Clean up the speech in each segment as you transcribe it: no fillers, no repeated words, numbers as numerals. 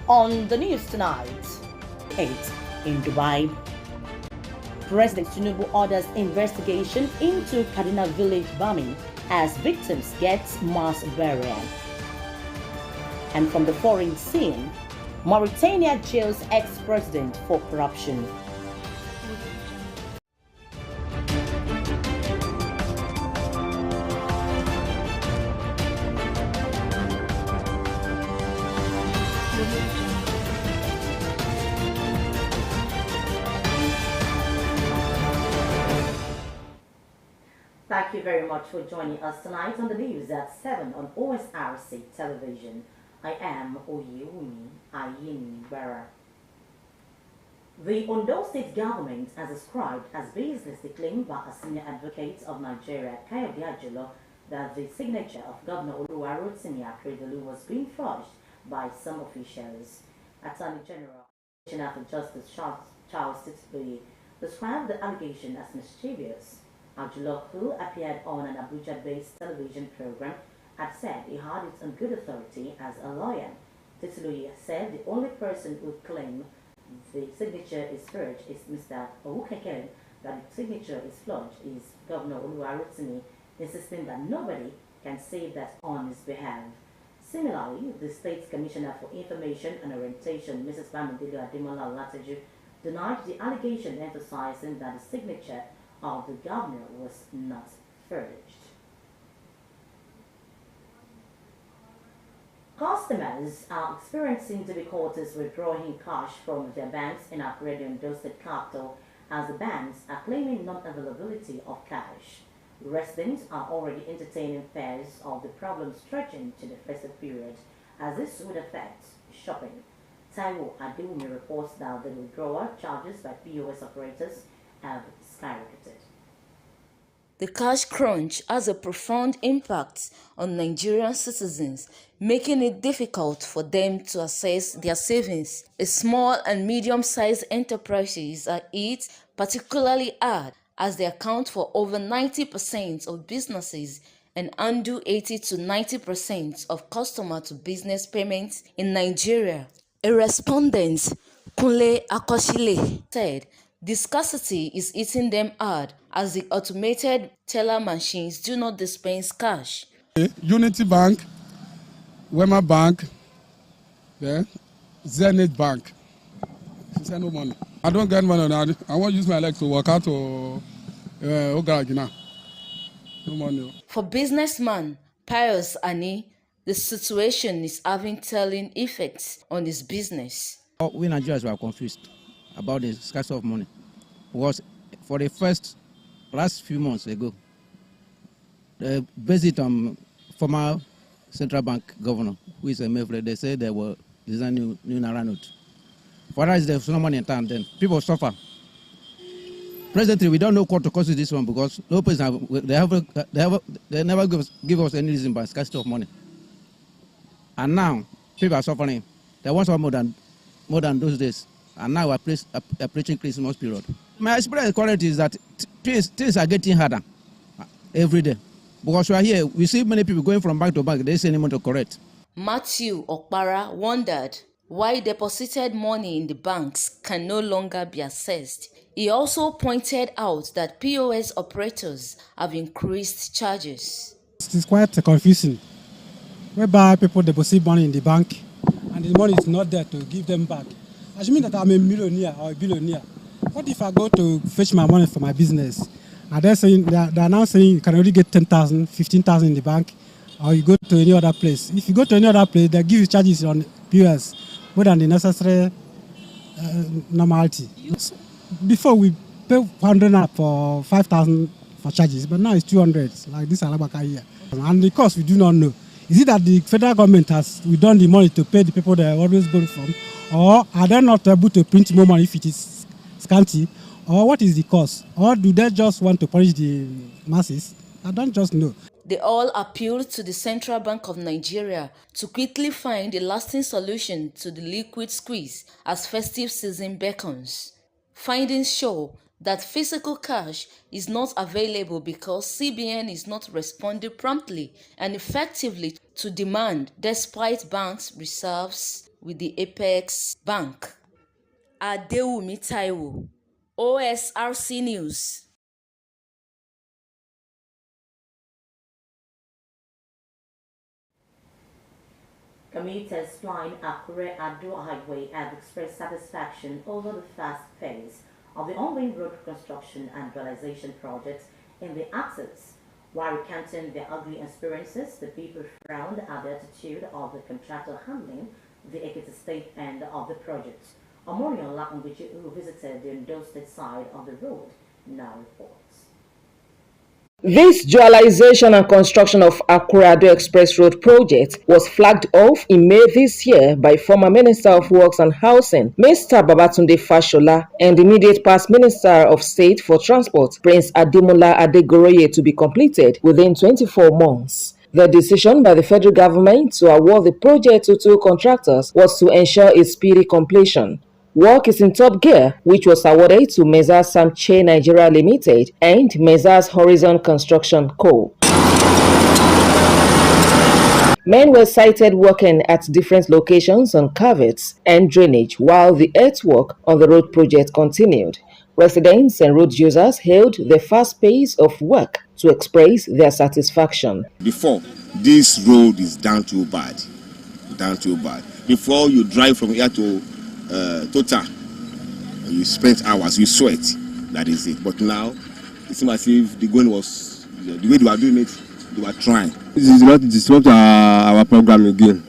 On the news tonight, 8 in Dubai. President Tinubu orders investigation into Kaduna village bombing as victims get mass burial. And from the foreign scene, Mauritania jails ex-president for corruption. Thank you very much for joining us tonight on the news at 7 on Osrc television. I am Oyewumi Ayini Bara. The Ondo State government has ascribed as baseless the claim by a senior advocate of Nigeria, Kayode Ajolo, that the signature of Governor Oluwarotimi Akeredolu was being forged by some officials. Attorney General for Justice Charles Titbury described the allegation as mischievous. Ajolo, who appeared on an Abuja-based television program, had said he had it on good authority as a lawyer. Titbury said the only person who claimed the signature is forged is Mr. Owukeke, that the signature is forged is Governor Oluwarotimi, insisting that nobody can say that on his behalf. Similarly, the State Commissioner for Information and Orientation, Mrs. Bamidele Ademola Olateju, denied the allegation, emphasizing that the signature of the governor was not forged. Customers are experiencing difficulties withdrawing cash from their banks in Akure and Ondo State capital as the banks are claiming non-availability of cash. Residents are already entertaining fears of the problem stretching to the festive period, as this would affect shopping. Taiwo Adewumi reports that the withdrawal charges by POS operators have skyrocketed. The cash crunch has a profound impact on Nigerian citizens, making it difficult for them to access their savings. Small and medium-sized enterprises are hit particularly hard as they account for over 90% of businesses and handle 80 to 90% of customer-to-business payments in Nigeria. A respondent, Kunle Akoshile, said the scarcity is hitting them hard as the automated teller machines do not dispense cash. Unity Bank, Wema Bank, Zenith Bank. She said no money. I don't get money now. I want to use my legs to work out to Ogaragina. No money. For businessman Pius Ani, the situation is having telling effects on his business. We Nigerians were confused about the scarcity of money because for the last few months ago, they based it on former central bank governor, who is a Mefre. They said there were a new Naira note. For us, there's no money in town, then people suffer. Presently, we don't know what to cause this one because no person they never give us any reason by scarcity of money. And now people are suffering. They want some more than those days. And now we're approaching Christmas period. My experience currently is that things are getting harder every day. Because we are here, we see many people going from bank to bank. They say any money to correct. Matthew Okpara wondered why deposited money in the banks can no longer be accessed. He also pointed out that POS operators have increased charges. It's quite confusing, whereby people deposit money in the bank and the money is not there to give them back. Assuming that I'm a millionaire or a billionaire, what if I go to fetch my money for my business? Are they now saying you can only get 10,000, 15,000 in the bank, or you go to any other place? If you go to any other place, they give you charges on POS more than the necessary normality. Before we pay 100 for 5,000 for charges, but now it's 200, like this Alabaka here. And the cost we do not know. Is it that the federal government has withdrawn the money to pay the people they are always going from, or are they not able to print more money if it is scanty, or what is the cause, or do they just want to punish the masses? I don't just know. They all appealed to the Central Bank of Nigeria to quickly find a lasting solution to the liquid squeeze as festive season beckons. Findings show that physical cash is not available because CBN is not responding promptly and effectively to demand despite banks' reserves with the Apex Bank. Adewumi Taiwo, OSRC News. Commuters flying Akure Ado Highway have expressed satisfaction over the fast pace of the ongoing road reconstruction and realization projects in the axis. While recounting their ugly experiences, the people frowned at the attitude of the contractor handling the Ekiti State end of the project. Omorion Lakunguchi, who visited the Ondo State side of the road, now reports. This dualization and construction of Akurado Express Road project was flagged off in May this year by former Minister of Works and Housing, Mr. Babatunde Fashola, and immediate past Minister of State for Transport, Prince Ademola Adegoroye, to be completed within 24 months. The decision by the federal government to award the project to two contractors was to ensure its speedy completion. Work is in top gear, which was awarded to Messrs. Samche Nigeria Limited and Messrs. Horizon Construction Co. Men were sighted working at different locations on culverts and drainage while the earthwork on the road project continued. Residents and road users hailed the fast pace of work to express their satisfaction. Before, this road is down too bad. Before you drive from here to Tota, you spend hours, you sweat. That is it. But now, it seems as if the going was the way they were doing it. They were trying. This is not to disrupt our program again.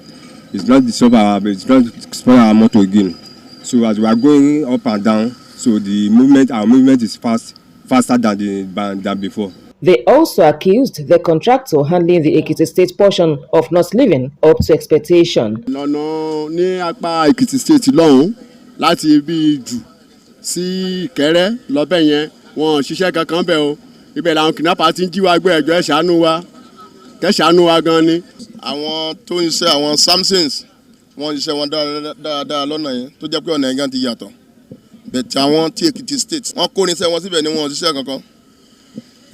It's not to spoil our motto again. So as we are going up and down, so our movement is faster than before. They also accused the contractor handling the Ekiti State portion of not living up to expectation. No, ní apá Ekiti State lọ́hùn láti bí jù sí Ìkẹrẹ́ lọ́bẹ̀ yẹn wọn ṣiṣẹ́ kankan bẹ̀ o. Ibẹ̀ làwọn kidnapper ti ń jí wa gbé ẹjọ́ kẹ́ṣàánú wa gan ni. Àwọn tó ń ṣe àwọn Samsons wọ́n ṣiṣẹ́ wọn dáadáa lọ́nà yẹn tó jẹ́ pé ọ̀nà yẹn gan ti yàtọ̀. Bẹ̀tẹ̀ àwọn tí Ekiti State wọ́n kó irinṣẹ́ wọn síbẹ̀ ni wọ́n ṣiṣẹ́ kankan.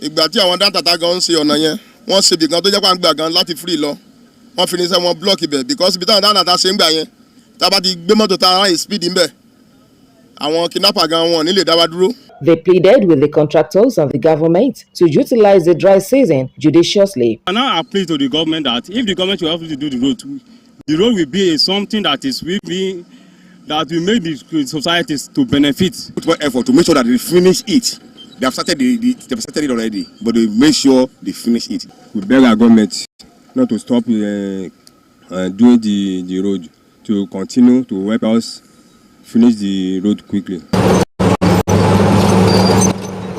Ìgbà tí àwọn dáńtàtà gan ń ṣe ọ̀nà yẹn wọ́n ṣe ibìkan tó jẹ́ pé à ń gbà gan láti free lọ wọ́n fi irinṣẹ́ wọn block ibẹ̀ because ibi táwọn dáńtàtà ṣe ń gbà yẹn tá a bá ti gbé mọ́tò tá a ráyè speed ń bẹ̀ àwọn kidnapper gan wọn nílé dá wa dúró. They pleaded with the contractors and the government to utilize the dry season judiciously. And now I appeal to the government that if the government will help to do the road will be something that will make the societies to benefit. Put more effort to make sure that they finish it. They have started it already, but they make sure they finish it. We beg our government not to stop doing the road, to continue to help us finish the road quickly.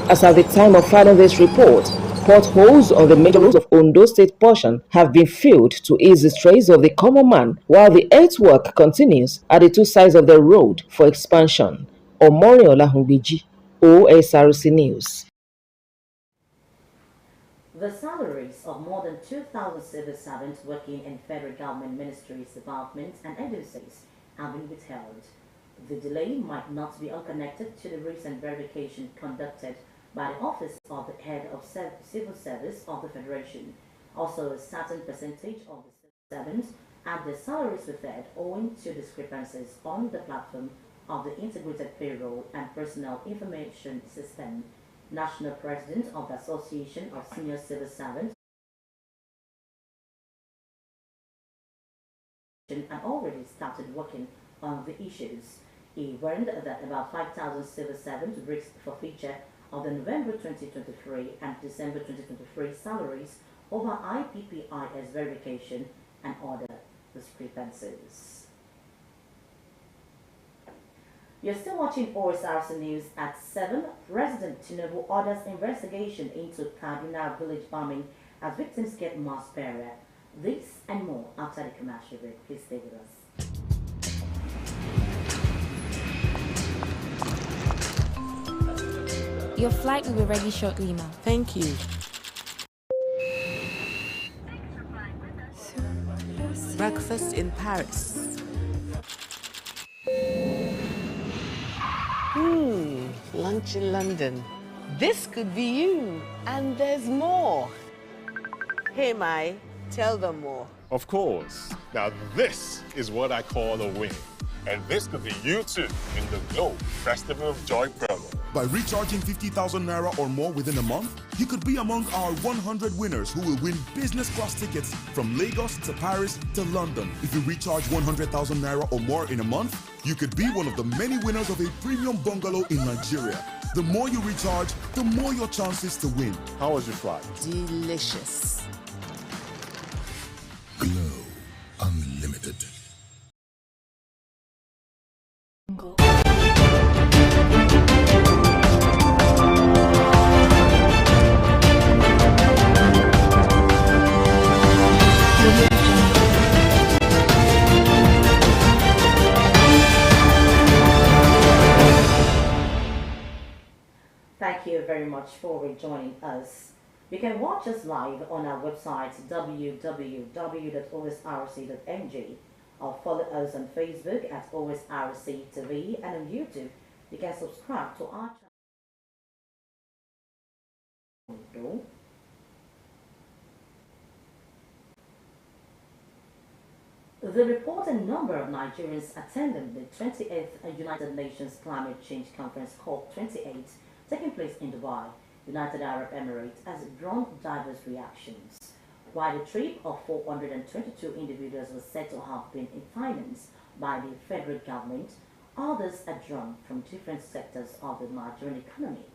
As at the time of filing this report, potholes on the major roads of Ondo State portion have been filled to ease the strays of the common man, while the earthwork continues at the two sides of the road for expansion. Omorion Lakunguchi, Osrc News. The salaries of more than 2,000 civil servants working in federal government ministries, departments and agencies have been withheld. The delay might not be unconnected to the recent verification conducted by the Office of the Head of Civil Service of the Federation. Also, a certain percentage of the civil servants had their salaries withheld owing to discrepancies on the platform of the Integrated Payroll and Personnel Information System. National President of the Association of Senior Civil Servants and already started working on the issues. He warned that about 5,000 civil servants risked forfeiture of the November 2023 and December 2023 salaries over IPPIS verification and other discrepancies. You're still watching Osrc News at 7. President Tinubu orders investigation into Kaduna village bombing as victims get mass burial. This and more after the commercial break. Please stay with us. Your flight will be ready shortly, ma'am. Thank you. Breakfast in Paris. Lunch in London. This could be you. And there's more. Hey, Mai, tell them more. Of course. Now this is what I call a win. And this could be you too in the Globe Festival of Joy promo. By recharging 50,000 Naira or more within a month, you could be among our 100 winners who will win business class tickets from Lagos to Paris to London. If you recharge 100,000 Naira or more in a month, you could be one of the many winners of a premium bungalow in Nigeria. The more you recharge, the more your chances to win. How was your flight? Delicious. Glow Unlimited. Thank you very much for rejoining us. You can watch us live on our website www.osrc.ng or follow us on Facebook at OSRC TV, and on YouTube you can subscribe to our channel. The reported number of Nigerians attending the 28th United Nations Climate Change Conference COP28 taking place in Dubai, United Arab Emirates, has drawn diverse reactions. While the trip of 422 individuals was said to have been financed by the federal government, others are drawn from different sectors of the Nigerian economy.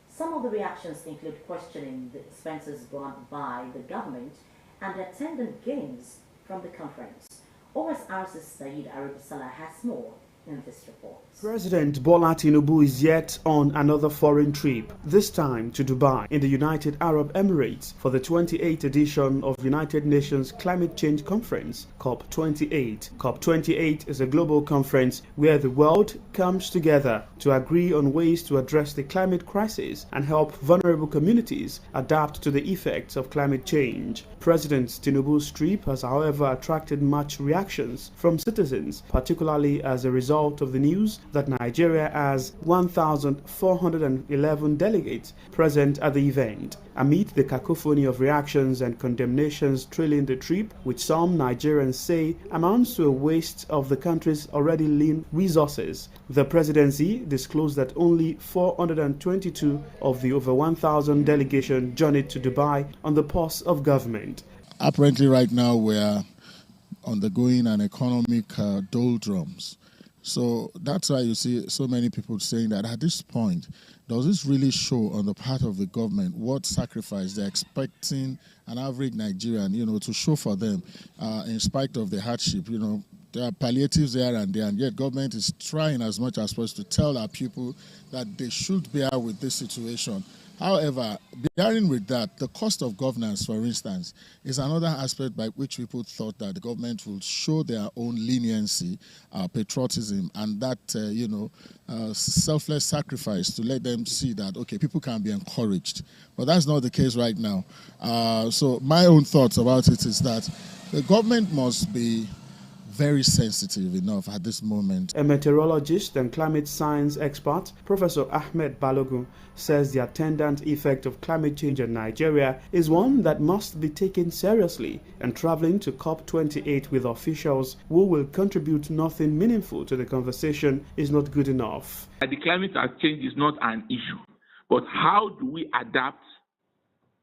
Some of the reactions include questioning the expenses borne by the government and the attendant gains from the conference. OSRC Saeed Arab Salah has more in this report. President Bola Tinubu is yet on another foreign trip, this time to Dubai in the United Arab Emirates for the 28th edition of United Nations Climate Change Conference, COP28. COP28 is a global conference where the world comes together to agree on ways to address the climate crisis and help vulnerable communities adapt to the effects of climate change. President Tinubu's trip has, however, attracted much reactions from citizens, particularly as a result of the news that Nigeria has 1,411 delegates present at the event. Amid the cacophony of reactions and condemnations trailing the trip, which some Nigerians say amounts to a waste of the country's already lean resources, the presidency disclosed that only 422 of the over 1,000 delegation journeyed to Dubai on the purse of government. Apparently right now we're undergoing an economic doldrums. So that's why you see so many people saying that at this point, does this really show on the part of the government what sacrifice they're expecting an average Nigerian, to show for them in spite of the hardship? There are palliatives there, and yet government is trying as much as possible to tell our people that they should bear with this situation. However, bearing with that, the cost of governance, for instance, is another aspect by which people thought that the government will show their own leniency, patriotism, and that, selfless sacrifice to let them see that, okay, people can be encouraged. But that's not the case right now. So my own thoughts about it is that the government must be very sensitive enough at this moment. A meteorologist and climate science expert, Professor Ahmed Balogun, says the attendant effect of climate change in Nigeria is one that must be taken seriously, and traveling to COP28 with officials who will contribute nothing meaningful to the conversation is not good enough. The climate change is not an issue, but how do we adapt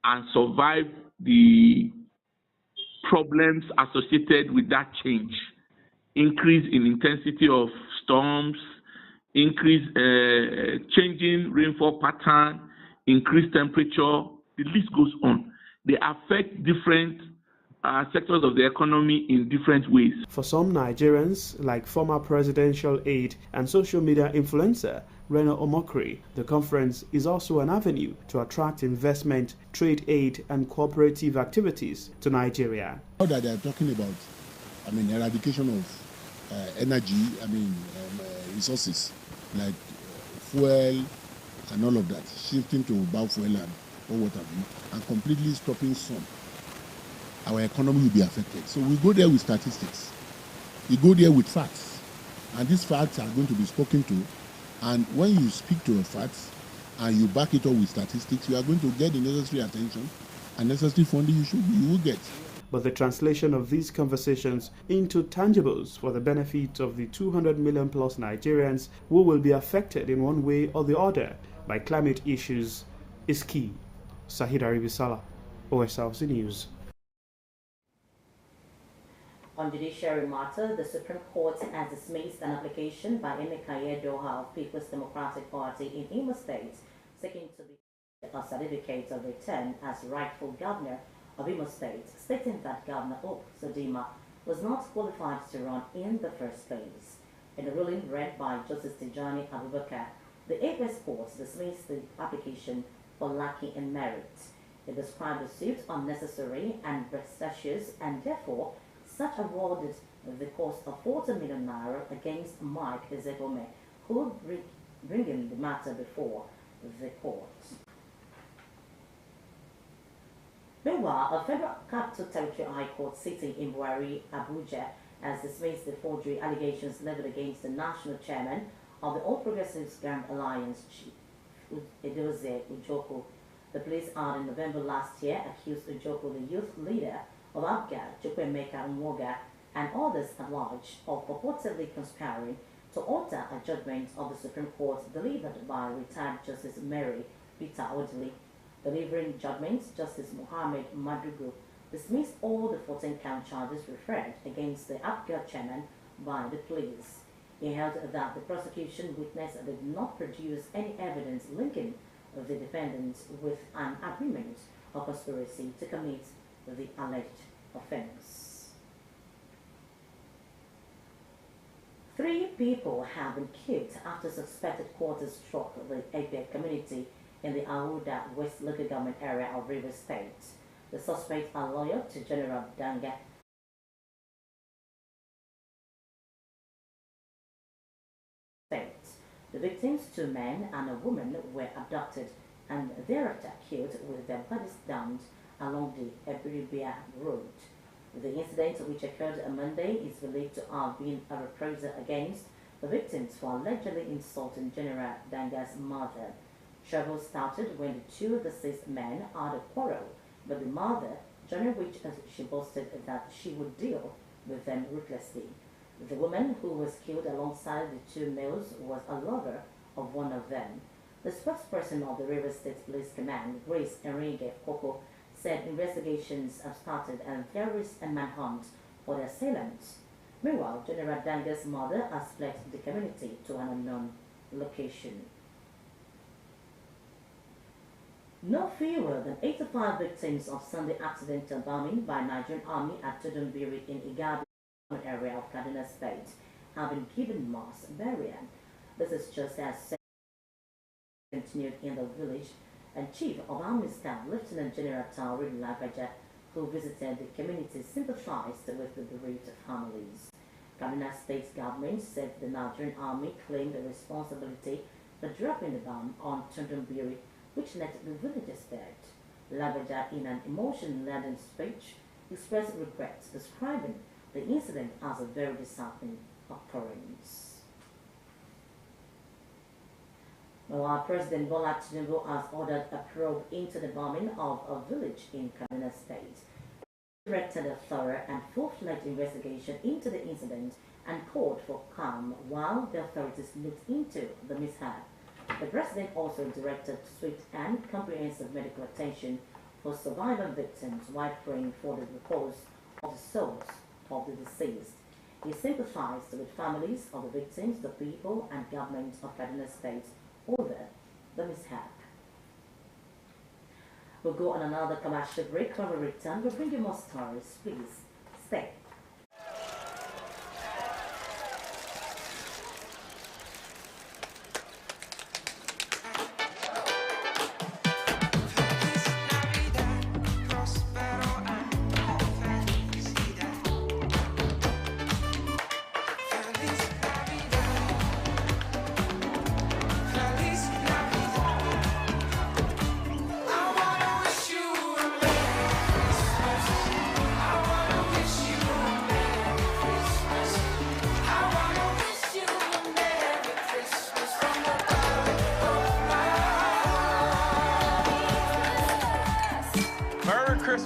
and survive the problems associated with that change? Increase in intensity of storms, changing rainfall pattern, increased temperature, the list goes on. They affect different sectors of the economy in different ways. For some Nigerians, like former presidential aide and social media influencer Reno Omokri, the conference is also an avenue to attract investment, trade aid, and cooperative activities to Nigeria. Now that they are talking about, eradication of energy, resources like fuel and all of that, shifting to biofuel and or what have you, and completely stopping sun, our economy will be affected. So we go there with statistics. We go there with facts. And these facts are going to be spoken to. And when you speak to the facts and you back it up with statistics, you are going to get the necessary attention and necessary funding you will get. but the translation of these conversations into tangibles for the benefit of the 200 million plus Nigerians who will be affected in one way or the other by climate issues is key. Sahid Aribisala, OSRC News. On judiciary matter, the Supreme Court has dismissed an application by Emeka Doha of People's Democratic Party in Imo State seeking to be a certificate of return as rightful governor of Imo State, stating that Governor Hope Uzodinma was not qualified to run in the first place. In a ruling read by Justice Tijani Abubakar, the Apex Court dismissed the application for lacking in merit. It described the suit unnecessary and vexatious, and therefore such awarded the cost of 40 million naira against Mike Ezekome, who bringing the matter before the court. Meanwhile, a federal capital territory high court sitting in Buhari, Abuja, has dismissed the forgery allegations leveled against the national chairman of the All Progressives Grand Alliance, Chief Edozie Ujoko. The police had in November last year accused Ujoko, the youth leader of Abga, Chukwemeka Mwoga, and others at large of purportedly conspiring to alter a judgment of the Supreme Court delivered by retired Justice Mary Peter Odili. Delivering judgments, Justice Mohammed Madrigo dismissed all the 14-count charges referred against the Abga chairman by the police. He held that the prosecution witness did not produce any evidence linking the defendants with an agreement or conspiracy to commit the alleged offense. 3 people have been killed after suspected quarters struck the Ebe community in the Aouda West local government area of Rivers State. The suspects are loyal to General Danga. The victims, 2 men and a woman, were abducted and thereafter killed with their bodies dumped along the Ebiribia Road. The incident, which occurred on Monday, is believed to have been a reprisal against the victims for allegedly insulting General Danga's mother. Trouble started when the 2 deceased men had a quarrel, but the mother, during which she boasted that she would deal with them ruthlessly. The woman who was killed alongside the 2 males was a lover of one of them. The spokesperson of the Rivers State Police Command, Grace Enrique Koko, said investigations have started and there is a manhunt for the assailants. Meanwhile, General Danga's mother has fled the community to an unknown location. No fewer than 85 victims of Sunday accidental bombing by Nigerian Army at Tudunbiri in Igabi area of Kaduna State have been given mass burial. This is just as continued in the village, and Chief of Army Staff Lieutenant General Taoreed Lagbaja, who visited the community, sympathized with the bereaved families. Kaduna State government said the Nigerian Army claimed the responsibility for dropping the bomb on Tudunbiri, which led the villagers dead. Lagbaja, in an emotion-laden speech, expressed regrets, describing the incident as a very disheartening occurrence. Meanwhile, President Bola Tinubu has ordered a probe into the bombing of a village in Kaduna State. He directed a thorough and full-fledged investigation into the incident and called for calm while the authorities looked into the mishap. The President also directed swift and comprehensive medical attention for survivor victims while praying for the repose of the souls of the deceased. He sympathized with families of the victims, the people and government of Kaduna State over the mishap. We'll go on another commercial break. When we return, we'll bring you more stories. Please stay. I wanna wish you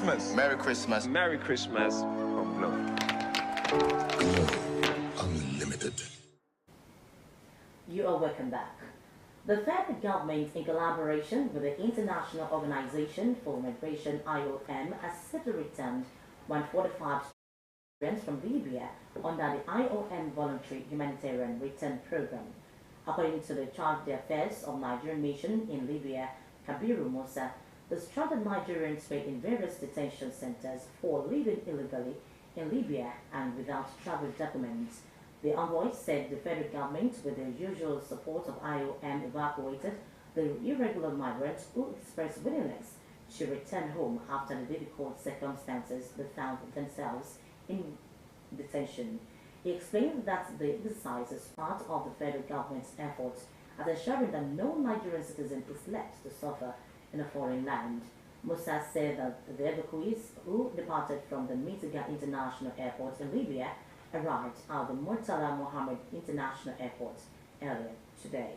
Christmas. Merry Christmas. Merry Christmas from Glow. Unlimited. You are welcome back. The federal government, in collaboration with the International Organization for Migration (IOM), has safely returned 145 students from Libya under the IOM Voluntary Humanitarian Return Program. According to the Charge d'Affaires of Nigerian Mission in Libya, Kabiru Musa, the stranded Nigerians were in various detention centers for living illegally in Libya and without travel documents. The envoy said the federal government, with the usual support of IOM, evacuated the irregular migrants who expressed willingness to return home after the difficult circumstances they found themselves in detention. He explained that the exercise is part of the federal government's efforts at ensuring that no Nigerian citizen is left to suffer in a foreign land. Musa said that the evacuees who departed from the Mitiga International Airport in Libya arrived at the Murtala Mohammed International Airport earlier today.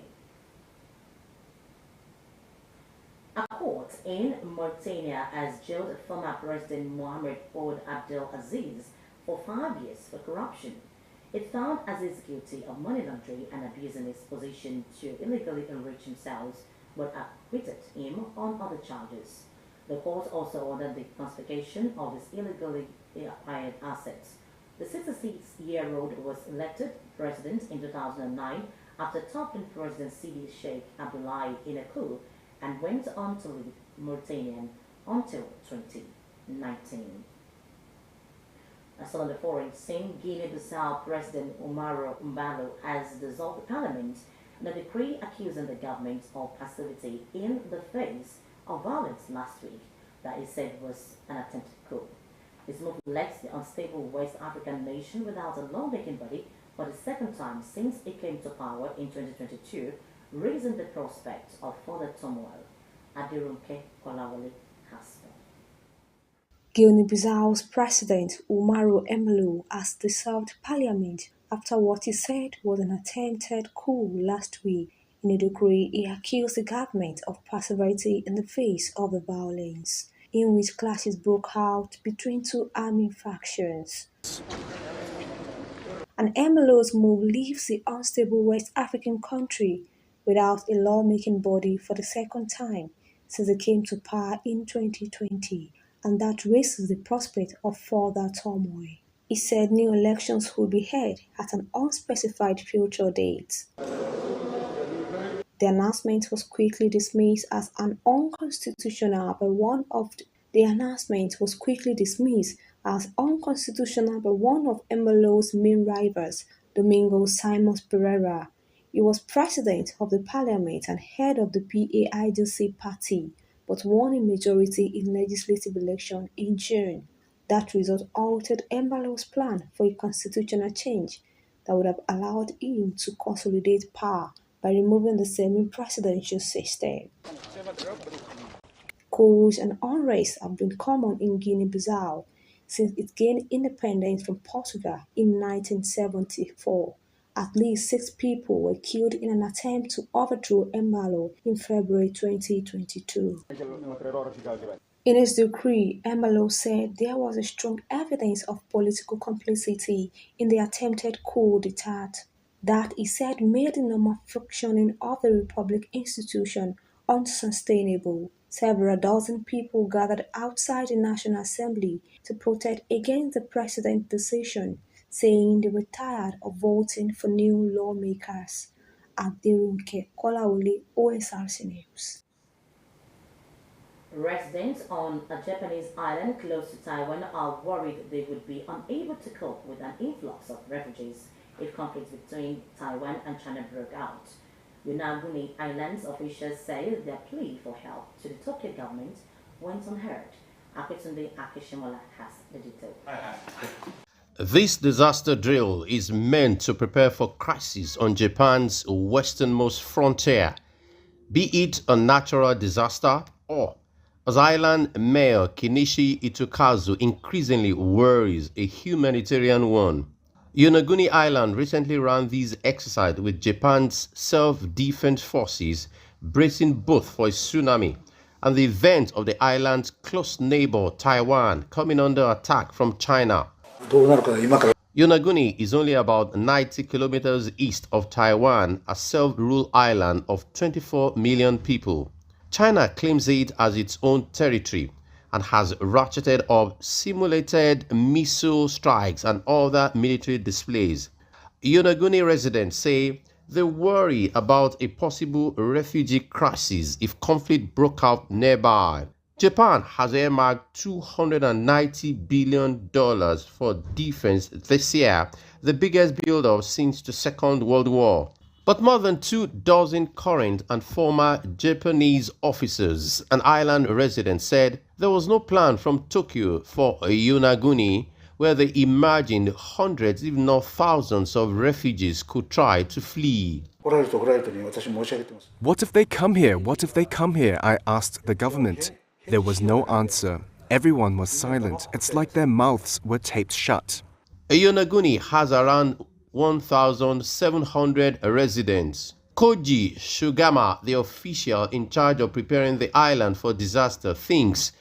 A court in Mauritania has jailed former President Mohamed Ould Abdel Aziz for 5 years for corruption. It found Aziz guilty of money laundering and abusing his position to illegally enrich himself, but acquitted him on other charges. The court also ordered the confiscation of his illegally acquired assets. The 66-year-old was elected president in 2009 after toppling President Sidi Sheikh Abdullahi in a coup and went on to lead Mauritania until 2019. Still on the foreign scene, Guinea-Bissau President Umaru Mbalo has dissolved the parliament in a decree accusing the government of passivity in the face of violence last week that he said was an attempted coup. This move left the unstable West African nation without a lawmaking body for the second time since it came to power in 2022, raising the prospect of further turmoil. Adirunke Kolawole has more. Guinea-Bissau's President Umaru Embalo has dissolved parliament after what he said was an attempted coup last week. In a decree, he accused the government of passivity in the face of the violence, in which clashes broke out between two army factions. And Embalo's move leaves the unstable West African country without a lawmaking body for the second time since it came to power in 2020, and that raises the prospect of further turmoil. He said new elections would be held at an unspecified future date. The announcement was quickly dismissed as unconstitutional by one of Embalo's main rivals, Domingos Simons Pereira. He was president of the parliament and head of the PAIGC party, but won a majority in legislative election in June. That result altered Embalo's plan for a constitutional change that would have allowed him to consolidate power by removing the semi-presidential system. Coups and unrest have been common in Guinea-Bissau since it gained independence from Portugal in 1974. At least 6 people were killed in an attempt to overthrow Embalo in February 2022. In his decree, Embalo said there was a strong evidence of political complicity in the attempted coup d'etat. That, he said, made the normal functioning of the Republic institution unsustainable. Several dozen people gathered outside the National Assembly to protest against the president's decision, saying they were tired of voting for new lawmakers. Adirunke Kolawole, Osrc News. Residents on a Japanese island close to Taiwan are worried they would be unable to cope with an influx of refugees if conflicts between Taiwan and China broke out. Yonaguni Islands officials say their plea for help to the Tokyo government went unheard. Akitunde Akishimola has the detail. This disaster drill is meant to prepare for crisis on Japan's westernmost frontier, be it a natural disaster or, as Island Mayor Kinishi Itokazu increasingly worries, a humanitarian one. Yonaguni Island recently ran this exercise with Japan's self-defense forces, bracing both for a tsunami and the event of the island's close neighbor, Taiwan, coming under attack from China. Yonaguni is only about 90 kilometers east of Taiwan, a self-ruled island of 24 million people. China claims it as its own territory and has ratcheted up simulated missile strikes and other military displays. Yonaguni residents say they worry about a possible refugee crisis if conflict broke out nearby. Japan has earmarked $290 billion for defense this year, the biggest build-up since the Second World War. But more than 24 current and former Japanese officers and island residents said there was no plan from Tokyo for Yonaguni, where they imagined hundreds, if not thousands, of refugees could try to flee. What if they come here? What if they come here? I asked the government. There was no answer. Everyone was silent. It's like their mouths were taped shut. Yonaguni has around 1,700 residents. Koji Shugama, the official in charge of preparing the island for disaster, thinks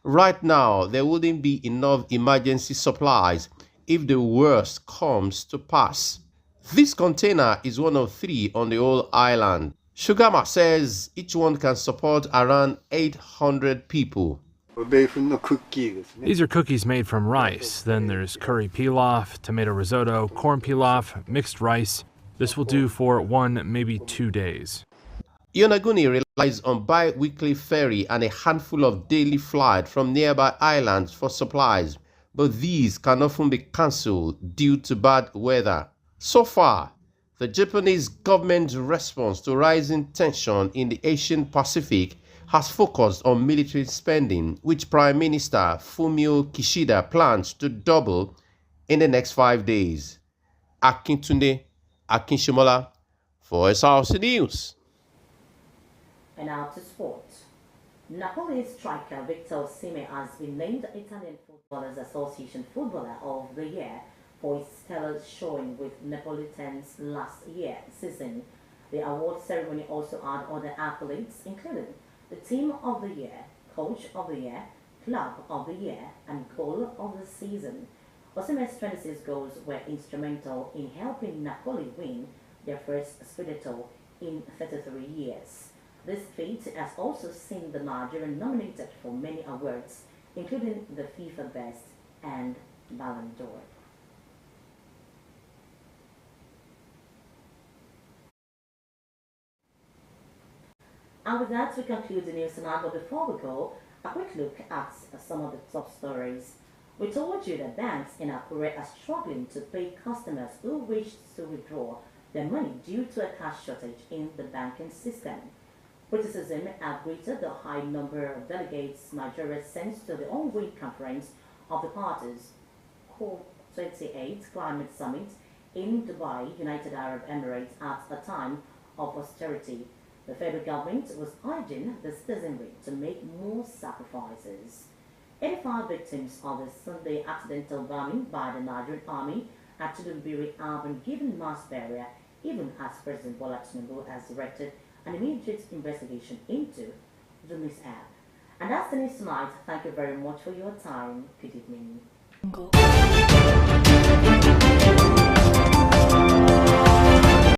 right now there wouldn't be enough emergency supplies if the worst comes to pass. This container is one of 3 on the whole island. Shugama says each one can support around 800 people. These are cookies made from rice. Then there's curry pilaf, tomato risotto, corn pilaf, mixed rice. This will do for 1, maybe 2 days. Yonaguni relies on bi-weekly ferry and a handful of daily flights from nearby islands for supplies, but these can often be cancelled due to bad weather. So far, the Japanese government's response to rising tension in the Asian Pacific has focused on military spending, which Prime Minister Fumio Kishida plans to double in the next 5 days. Akintunde Akinshimola for Osrc News. And now to sport. Napoli striker Victor Osimhen has been named Italian Footballers Association Footballer of the Year for his stellar showing with Neapolitans last season. The award ceremony also had other accolades, including the Team of the Year, Coach of the Year, Club of the Year, and Goal of the Season. Osimhen's 26 goals were instrumental in helping Napoli win their first Scudetto in 33 years. This feat has also seen the Nigerian nominated for many awards, including the FIFA Best and Ballon d'Or. And with that, we conclude the news tonight. But before we go, a quick look at some of the top stories. We told you that banks in Akure are struggling to pay customers who wish to withdraw their money due to a cash shortage in the banking system. Criticism have greeted the high number of delegates Nigeria sends to the ongoing conference of the parties, COP28 Climate Summit in Dubai, United Arab Emirates, at a time of austerity. The federal government was urging the citizenry to make more sacrifices. 85 victims of the Sunday accidental bombing by the Nigerian army at Tudunbiri have been given mass burial, even as President Bola Tinubu has directed an immediate investigation into the mishap. And that's the news tonight. Thank you very much for your time. Good evening.